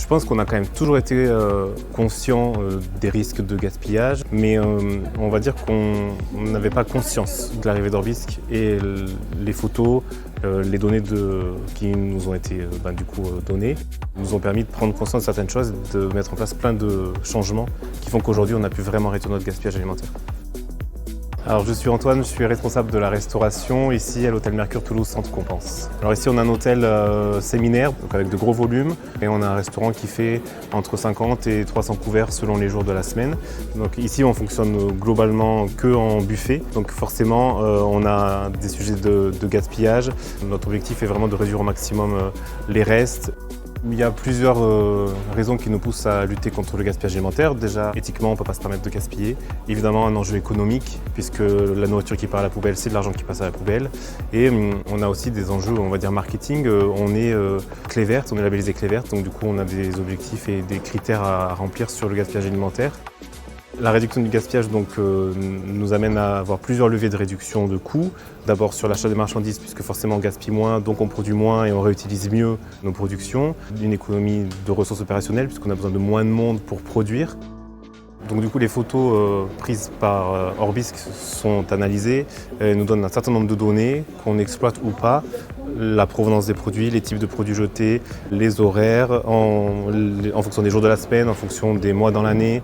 Je pense qu'on a quand même toujours été conscient des risques de gaspillage, mais on va dire qu'on n'avait pas conscience de l'arrivée d'Orbisque et les photos, les données qui nous ont été données nous ont permis de prendre conscience de certaines choses et de mettre en place plein de changements qui font qu'aujourd'hui on a pu vraiment réduire notre gaspillage alimentaire. Alors je suis Antoine, je suis responsable de la restauration ici à l'hôtel Mercure Toulouse Centre Compense. Alors ici on a un hôtel séminaire donc avec de gros volumes et on a un restaurant qui fait entre 50 et 300 couverts selon les jours de la semaine. Donc ici on fonctionne globalement que en buffet, donc forcément on a des sujets de gaspillage. Notre objectif est vraiment de réduire au maximum les restes. Il y a plusieurs raisons qui nous poussent à lutter contre le gaspillage alimentaire. Déjà, éthiquement, on ne peut pas se permettre de gaspiller. Évidemment, un enjeu économique, puisque la nourriture qui part à la poubelle, c'est de l'argent qui passe à la poubelle. Et on a aussi des enjeux, on va dire, marketing. On est clé verte, on est labellisé clé verte, donc du coup, on a des objectifs et des critères à remplir sur le gaspillage alimentaire. La réduction du gaspillage nous amène à avoir plusieurs leviers de réduction de coûts. D'abord sur l'achat des marchandises, puisque forcément on gaspille moins, donc on produit moins et on réutilise mieux nos productions. Une économie de ressources opérationnelles, puisqu'on a besoin de moins de monde pour produire. Donc du coup les photos prises par Orbisque sont analysées et nous donnent un certain nombre de données qu'on exploite ou pas. La provenance des produits, les types de produits jetés, les horaires, en fonction des jours de la semaine, en fonction des mois dans l'année.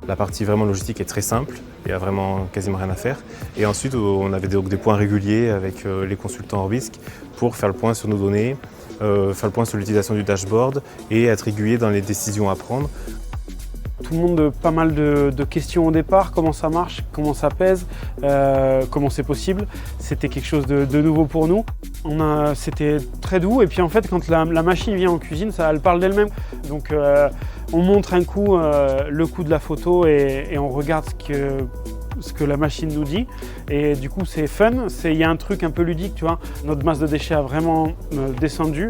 La partie vraiment logistique est très simple, il n'y a vraiment quasiment rien à faire. Et ensuite, on avait des points réguliers avec les consultants Orbisque pour faire le point sur nos données, faire le point sur l'utilisation du dashboard et être aiguillé dans les décisions à prendre. Tout le monde, pas mal de questions au départ, comment ça marche, comment ça pèse, comment c'est possible. C'était quelque chose de nouveau pour nous. C'était très doux et puis en fait quand la machine vient en cuisine, elle parle d'elle-même. Donc on montre un coup le coup de la photo et on regarde ce que la machine nous dit. Et du coup c'est fun, il y a un truc un peu ludique, tu vois. Notre masse de déchets a vraiment descendu.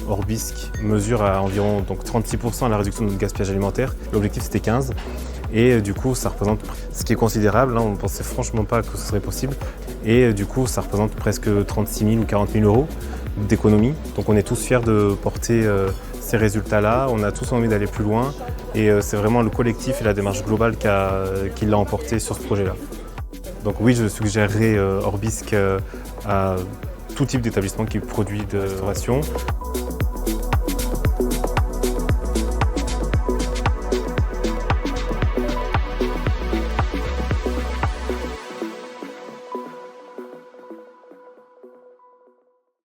Orbisque mesure à environ 36% la réduction de notre gaspillage alimentaire. L'objectif c'était 15%. Et du coup ça représente ce qui est considérable, on ne pensait franchement pas que ce serait possible. Et du coup ça représente presque 36 000 ou 40 000 euros d'économie. Donc on est tous fiers de porter ces résultats-là, on a tous envie d'aller plus loin. Et c'est vraiment le collectif et la démarche globale qui l'a emporté sur ce projet-là. Donc oui, je suggérerais Orbisque à tout type d'établissement qui produit de restauration.